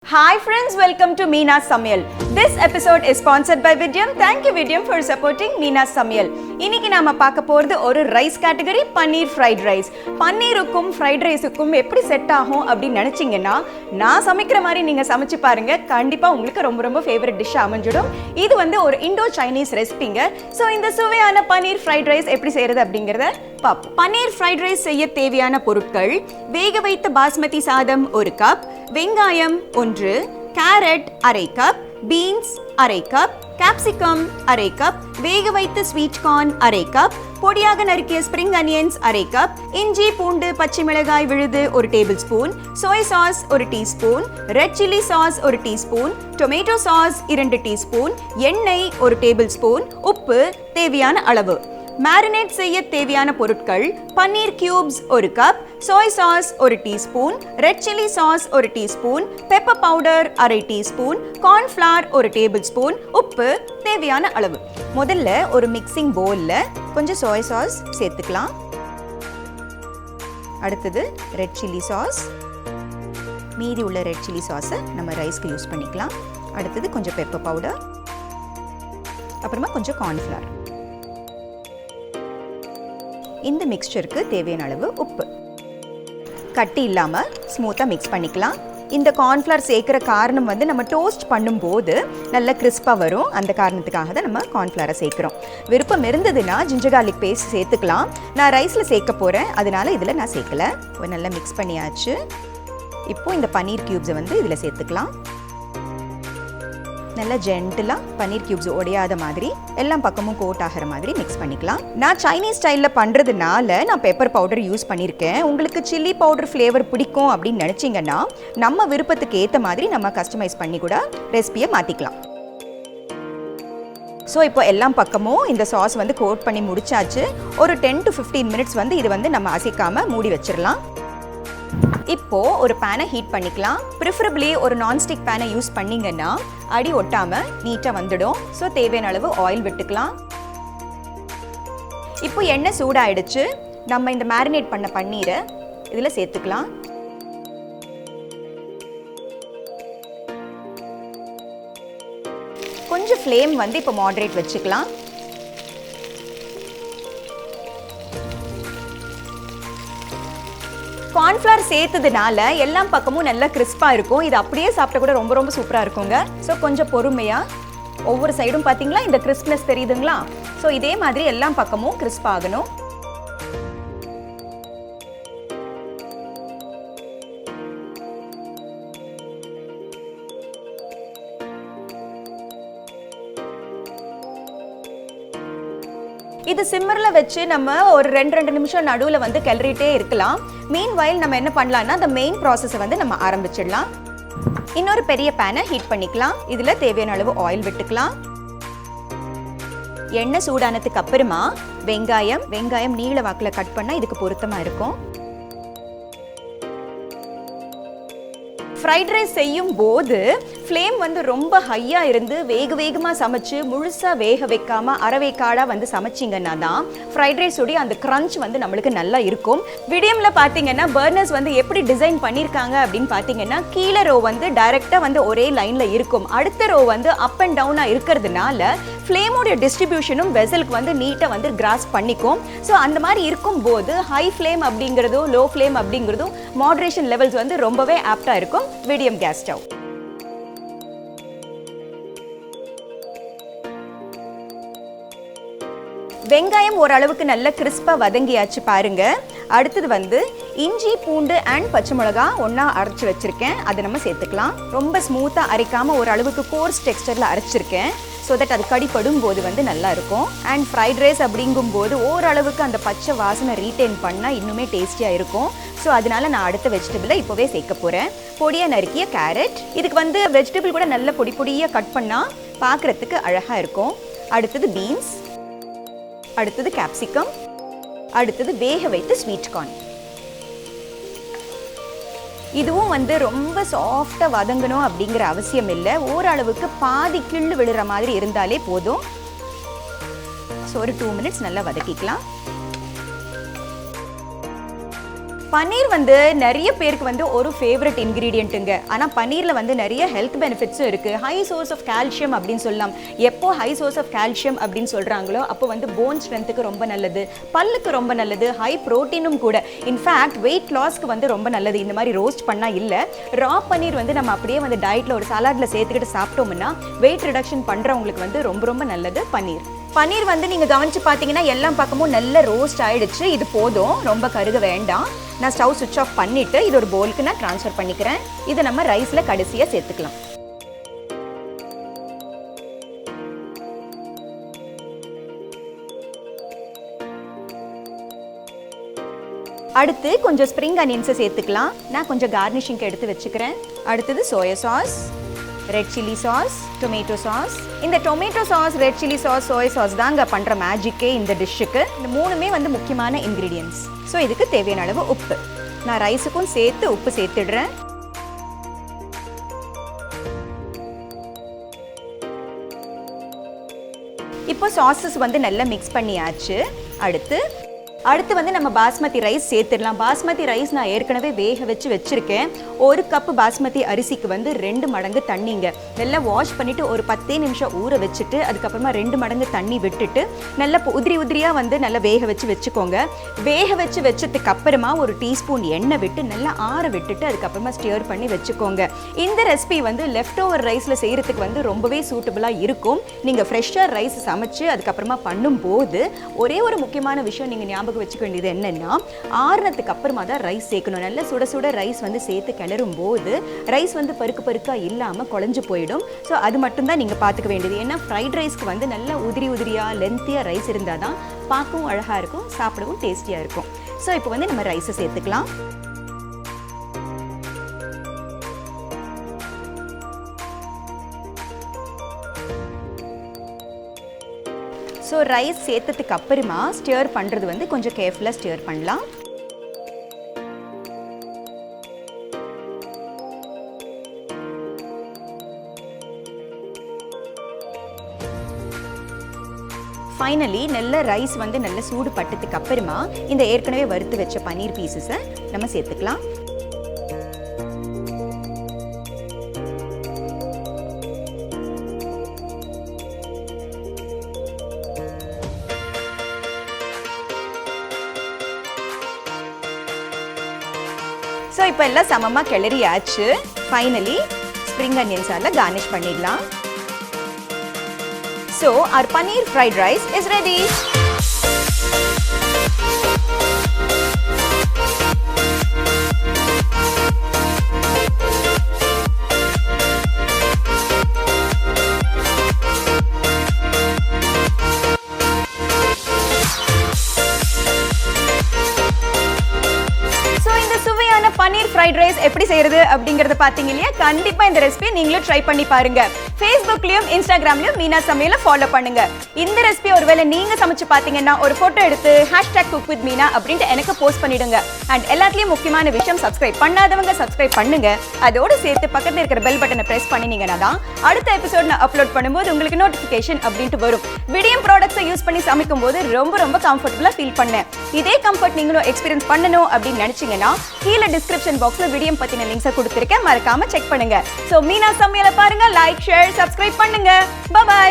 Hi friends, welcome to Meena's Samyal. This episode is sponsored by VIDIEM. Thank you VIDIEM for supporting Meena's Samyal. இன்னைக்கு நாம பார்க்க போறது ஒரு rice category பன்னீர் fried rice. பன்னீருக்கும் fried ரைஸுக்கும் எப்படி set ஆகும் அப்படின்னு நினைச்சீங்கன்னா நான் சமைக்கிற மாதிரி நீங்க சமைச்சு பாருங்க. கண்டிப்பா உங்களுக்கு ரொம்ப ரொம்ப ஃபேவரட் டிஷ் அமைஞ்சிடும். இது வந்து ஒரு இண்டோ சைனீஸ் ரெசிபிங்க. ஸோ இந்த சுவையான பன்னீர் ஃப்ரைட் ரைஸ் எப்படி செய்யறது அப்படிங்கிறத பார்ப்போம். பன்னீர் ஃப்ரைட் ரைஸ் செய்ய தேவையான பொருட்கள்: வேக வைத்த பாஸ்மதி சாதம் 1 கப், வெங்காயம் 1, carrot 1/2 cup, beans 1/2 cup, capsicum 1/2 cup, வேக வைத்த ஸ்வீட் கார்ன் 1/2 கப், பொடியாக நறுக்கிய ஸ்ப்ரிங் அனியன்ஸ் 1/2 கப், இஞ்சி பூண்டு பச்சை மிளகாய் விழுது 1 டேபிள் ஸ்பூன், சோய் sauce 1 teaspoon, red chilli sauce 1 teaspoon, tomato sauce 2 teaspoon, எண்ணெய் 1 டேபிள் ஸ்பூன், உப்பு தேவையான அளவு. மேரினேட் செய்ய தேவையான பொருட்கள்: paneer cubes 1 cup, soy sauce 1 teaspoon, red chilli sauce 1 teaspoon, pepper powder 1/2 teaspoon, cornflour 1 table spoon, உப்பு தேவையான அளவு. முதல்ல ஒரு மிக்சிங் பவுல்ல கொஞ்சம் சோய் சாஸ் சேர்த்துக்கலாம். அடுத்தது ரெட் சில்லி சாஸ், மீதி உள்ள ரெட் சில்லி சாஸை நம்ம ரைஸ்க்கு யூஸ் பண்ணிக்கலாம். அடுத்தது கொஞ்சம் பெப்பர் பவுடர், அப்புறமா கொஞ்சம் கார்ன்ஃப்ளவர். இந்த மிக்ஸ்சருக்கு தேவையான அளவு உப்பு. கட்டி இல்லாமல் ஸ்மூத்தாக மிக்ஸ் பண்ணிக்கலாம். இந்த கார்ன்ஃப்ளவர் சேர்க்குற காரணம் வந்து நம்ம டோஸ்ட் பண்ணும்போது நல்ல கிறிஸ்பாக வரும். அந்த காரணத்துக்காக தான் நம்ம கார்ன்ஃப்ளவரை சேர்க்குறோம். விருப்பம் இருந்ததுன்னா ஜிஞ்சர் கார்லிக் பேஸ்ட் சேர்த்துக்கலாம். நான் ரைஸில் சேர்க்க போகிறேன், அதனால இதில் நான் சேர்க்கலை. நல்லா மிக்ஸ் பண்ணியாச்சு. இப்போது இந்த பன்னீர் கியூப்ஸை வந்து இதில் சேர்த்துக்கலாம். நல்லா ஜென்டிலாக பன்னீர் கியூப்ஸ் உடையாத மாதிரி எல்லா பக்கமும் கோட் ஆகிற மாதிரி மிக்ஸ் பண்ணிக்கலாம். நான் சைனீஸ் ஸ்டைலில் பண்ணுறதுனால நான் பெப்பர் பவுடர் யூஸ் பண்ணியிருக்கேன். உங்களுக்கு சில்லி பவுடர் ஃப்ளேவர் பிடிக்கும் அப்படின்னு நினச்சிங்கன்னா நம்ம விருப்பத்துக்கு ஏற்ற மாதிரி நம்ம கஸ்டமைஸ் பண்ணி கூட ரெசிபியை மாற்றிக்கலாம். ஸோ இப்போ எல்லா பக்கமும் இந்த சாஸ் வந்து கோட் பண்ணி முடிச்சாச்சு. ஒரு 10 to 15 மினிட்ஸ் வந்து இது வந்து நம்ம அசைக்காமல் மூடி வச்சிடலாம். இப்போ ஒரு பேனை ஹீட் பண்ணிக்கலாம். ப்ரிஃபரபிளி ஒரு நான்ஸ்டிக் பேனை யூஸ் பண்ணிங்கன்னா அடி ஒட்டாமல் நீட்டாக வந்துடும். ஸோ தேவையான அளவு ஆயில் விட்டுக்கலாம். இப்போ எண்ணெய் சூடாயிடுச்சு. நம்ம இந்த மேரினேட் பண்ண பன்னீரை இதில் சேர்த்துக்கலாம். கொஞ்சம் ஃப்ளேம் வந்து இப்போ மாடரேட் வச்சுக்கலாம். கார்ன்ஃப்ளவர் சேர்த்ததுனால எல்லா பக்கமும் நல்லா கிறிஸ்பாக இருக்கும். இது அப்படியே சாப்பிட்ட கூட ரொம்ப ரொம்ப சூப்பராக இருக்குங்க. ஸோ கொஞ்சம் பொறுமையாக ஒவ்வொரு சைடும் பார்த்தீங்களா இந்த கிறிஸ்ப்னஸ் தெரியுதுங்களா? ஸோ இதே மாதிரி எல்லா பக்கமும் கிறிஸ்ப் ஆகணும். இது சிம்மரில் வச்சு நம்ம ஒரு 2 நிமிஷம் நடுவில் வந்து கிளறிட்டே இருக்கலாம். மீன்வைல் நம்ம என்ன பண்ணலாம்னா அந்த மெயின் ப்ராசஸை வந்து நம்ம ஆரம்பிச்சிடலாம். இன்னொரு பெரிய பேனை ஹீட் பண்ணிக்கலாம். இதில் தேவையான அளவு ஆயில் விட்டுக்கலாம். எண்ணெய் சூடானதுக்கு அப்புறமா வெங்காயம் நீள வாக்கில் கட் பண்ணால் இதுக்கு பொருத்தமாக இருக்கும். ஃப்ரைட் ரைஸ் செய்யும் போது ஃப்ளேம் வந்து ரொம்ப ஹையாக இருந்து வேகமாக சமைச்சு முழுசாக வேக வைக்காமல் அரைவேக்காடாக வந்து சமைச்சிங்கன்னா தான் ஃப்ரைட் ரைஸோடைய அந்த க்ரன்ச் வந்து நம்மளுக்கு நல்லா இருக்கும். விடியமில் பார்த்தீங்கன்னா பர்னர்ஸ் வந்து எப்படி டிசைன் பண்ணியிருக்காங்க அப்படின்னு பார்த்தீங்கன்னா கீழே ரோ வந்து டைரெக்டாக வந்து ஒரே லைனில் இருக்கும். அடுத்த ரோ வந்து அப் அண்ட் டவுனாக இருக்கிறதுனால ஃப்ளேமோடைய டிஸ்ட்ரிபியூஷனும் வெசலுக்கு வந்து நீட்டாக வந்து கிராஸ் பண்ணிக்கும். ஸோ அந்த மாதிரி இருக்கும்போது ஹை ஃப்ளேம் அப்படிங்கிறதும் லோ ஃப்ளேம் அப்படிங்கிறதும் மாடரேஷன் லெவல்ஸ் வந்து ரொம்பவே ஆப்டாக இருக்கும் மீடியம் கேஸ் ஸ்டவ். வெங்காயம் ஓரளவுக்கு நல்ல கிறிஸ்பாக வதங்கியாச்சு பாருங்க. அடுத்தது வந்து இஞ்சி பூண்டு அண்ட் பச்சை மிளகா ஒன்றா அரைச்சி வச்சுருக்கேன். அதை நம்ம சேர்த்துக்கலாம். ரொம்ப ஸ்மூத்தாக அரைக்காமல் ஓரளவுக்கு கோர்ஸ் டெக்ஸ்டரில் அரைச்சிருக்கேன். ஸோ தட் அது கடிப்படும் போது வந்து நல்லா இருக்கும். அண்ட் ஃப்ரைட் ரைஸ் அப்படிங்கும்போது ஓரளவுக்கு அந்த பச்சை வாசனை ரீட்டைன் பண்ணால் இன்னுமே டேஸ்டியாக இருக்கும். ஸோ அதனால நான் அடுத்த வெஜிடபிளை இப்போவே சேர்க்க போகிறேன். பொடியாக நறுக்கிய கேரட். இதுக்கு வந்து வெஜிடபிள் கூட நல்ல பொடியாக கட் பண்ணால் பார்க்குறதுக்கு அழகாக இருக்கும். அடுத்தது பீன்ஸ், அடுத்தது கேப்சிகம், அடுத்தது வேக வைத்த ஸ்வீட் கார்ன். இதுவும் வந்து ரொம்ப சாஃப்டாக வதங்கணும் அப்படிங்கிற அவசியம் இல்லை. ஓரளவுக்கு பாதி கிள்ளு விழுற மாதிரி இருந்தாலே போதும். ஸோ ஒரு 2 மினிட்ஸ் நல்லா வதக்கிக்கலாம். பன்னீர் வந்து நிறைய பேருக்கு வந்து ஒரு ஃபேவரட் இன்க்ரீடியண்ட்டுங்க. ஆனால் பன்னீரில் வந்து நிறைய ஹெல்த் பெனிஃபிட்ஸும் இருக்குது. ஹை சோர்ஸ் ஆஃப் கால்சியம் அப்படின்னு சொல்லலாம். எப்போ ஹை சோர்ஸ் ஆஃப் கால்சியம் அப்படின்னு சொல்கிறாங்களோ அப்போ வந்து போன் ஸ்ட்ரென்த்துக்கு ரொம்ப நல்லது, பல்லுக்கு ரொம்ப நல்லது, ஹை ப்ரோட்டீனும் கூட. இன்ஃபேக்ட் வெயிட் லாஸ்க்கு வந்து ரொம்ப நல்லது. இந்த மாதிரி ரோஸ்ட் பண்ணால் இல்லை, ரா பன்னீர் வந்து நம்ம அப்படியே வந்து டயட்டில் ஒரு சாலாடில் சேர்த்துக்கிட்டு சாப்பிட்டோம்னா வெயிட் ரிடக்ஷன் பண்ணுறவங்களுக்கு வந்து ரொம்ப ரொம்ப நல்லது பன்னீர். பன்னீர் வந்து நீங்கள் கவனித்து பார்த்தீங்கன்னா எல்லா பக்கமும் நல்ல ரோஸ்ட் ஆகிடுச்சு. இது போதும், ரொம்ப கருக வேண்டாம். நான் ஸ்டவ் சுவிட்ச் ஆஃப் பண்ணிவிட்டு இது ஒரு பவுலுக்கு நான் ட்ரான்ஸ்ஃபர் பண்ணிக்கிறேன். இதை நம்ம ரைஸில் கடைசியாக சேர்த்துக்கலாம். அடுத்து கொஞ்சம் ஸ்ப்ரிங் அனியன்ஸை சேர்த்துக்கலாம். நான் கொஞ்சம் கார்னிஷிங்க்கு எடுத்து வச்சுக்கிறேன். அடுத்தது soya sauce, red chilli sauce, tomato sauce. இந்த tomato sauce, red chilli sauce, soya sauce தாங்க பண்ணுற மேஜிக்கே இந்த டிஷ்ஷுக்கு. இந்த மூணுமே வந்து முக்கியமான இன்க்ரீடியன்ட்ஸ். ஸோ இதுக்கு தேவையான அளவு உப்பு நான் ரைஸுக்கும் சேர்த்து உப்பு சேர்த்துடுறேன். இப்போ சாஸஸ் வந்து நல்லா மிக்ஸ் பண்ணியாச்சு. அடுத்து வந்து நம்ம பாஸ்மதி ரைஸ் சேர்த்துடலாம். பாஸ்மதி ரைஸ் நான் ஏற்கனவே வேக வச்சு வச்சுருக்கேன். ஒரு கப்பு பாஸ்மதி அரிசிக்கு வந்து 2 மடங்கு தண்ணிங்க. நல்லா வாஷ் பண்ணிவிட்டு ஒரு 10 நிமிஷம் ஊற வச்சுட்டு அதுக்கப்புறமா 2 மடங்கு தண்ணி விட்டுட்டு நல்லா உதிரியாக வந்து நல்லா வேக வச்சு வச்சுக்கோங்க. வேக வச்சு வச்சதுக்கு அப்புறமா ஒரு டீஸ்பூன் எண்ணெய் விட்டு நல்லா ஆற விட்டுட்டு அதுக்கப்புறமா ஸ்டியர் பண்ணி வச்சுக்கோங்க. இந்த ரெசிபி வந்து லெஃப்ட் ஓவர் ரைஸில் செய்கிறதுக்கு வந்து ரொம்பவே சூட்டபுளாக இருக்கும். நீங்கள் ஃப்ரெஷ்ஷாக ரைஸ் சமைச்சு அதுக்கப்புறமா பண்ணும்போது ஒரே ஒரு முக்கியமான விஷயம் நீங்கள் ஞாபகம் வச்சுக்க வேண்டியது என்னன்னா, ஆறுனதுக்கு அப்புறமா தான் ரைஸ் சேர்க்கணும். நல்ல சுட சுட ரைஸ் வந்து சேர்த்து கிளறும் போது ரைஸ் வந்து பருக்கா இல்லாமல் குழஞ்சு போயிடும். ஸோ அது மட்டும்தான் நீங்கள் பார்த்துக்க வேண்டியது. ஏன்னா ஃப்ரைட் ரைஸ்க்கு வந்து நல்ல உதிரியாக லென்த்தியாக ரைஸ் இருந்தால் தான் பார்க்கவும் அழகாக இருக்கும், சாப்பிடவும் டேஸ்டியாக இருக்கும். ஸோ இப்போ வந்து நம்ம ரைஸை சேர்த்துக்கலாம். ஸோ ரைஸ் சேர்த்ததுக்கு அப்புறமா ஸ்டியர் பண்ணுறது வந்து கொஞ்சம் கேர்ஃபுல்லாக ஸ்டியர் பண்ணலாம். ஃபைனலி நல்ல ரைஸ் வந்து நல்ல சூடு பட்டதுக்கு அப்புறமா இந்த ஏற்கனவே வறுத்து வச்ச பன்னீர் பீசஸை நம்ம சேர்த்துக்கலாம். ஸோ இப்போ எல்லாம் சமமாக கிளறியாச்சு. ஃபைனலி ஸ்ப்ரிங் அனியன்ஸால் கார்னிஷ் பண்ணிடலாம். So our paneer fried rice is ready. Paneer fried rice எப்படி செய்யறது அப்படிங்கறத பாத்தீங்க இல்லையா? கண்டிப்பா இந்த ரெசிபியை நீங்களும் ட்ரை பண்ணி பாருங்க. Facebookலயும் Instagramலயும் மீனா சமையலை ஃபாலோ பண்ணுங்க. இந்த ரெசிபி ஒருவேளை நீங்க சமைச்சு பாத்தீங்கன்னா ஒரு போட்டோ எடுத்து #cookWithMeena அப்படின்ட்டு எனக்கு போஸ்ட் பண்ணிடுங்க. அண்ட் எல்லாத்துலயும் முக்கியமான விஷயம், சப்ஸ்கிரைப் பண்ணாதவங்க சப்ஸ்கிரைப் பண்ணுங்க. அதோட சேர்த்து பக்கத்துல இருக்கிற பெல் பட்டனை பிரஸ் பண்ணினீங்கன்னா தான் அடுத்த எபிசோட் நான் அப்லோட் பண்ணும்போது உங்களுக்கு நோட்டிஃபிகேஷன் அப்படின்ட்டு வரும். விடியம் ப்ராடக்ட்ஸை யூஸ் பண்ணி சமைக்கும் போது ரொம்ப கம்ஃபர்டபுளா ஃபீல் பண்ணேன். இதே கம்ஃபர்ட் நீங்களும் எக்ஸ்பீரியன்ஸ் பண்ணணும் அப்படின்னு நினைச்சீங்கன்னா கீழே டிஸ்கிரிப்ஷன் பாக்ஸ்ல விடியம் பத்தின லிங்க்ஸை கொடுத்திருக்கேன், மறக்காம செக் பண்ணுங்க. சோ மீனா சமையலை பாருங்க, லைக், ஷேர், சப்ஸ்கிரைப் பண்ணுங்க. பை.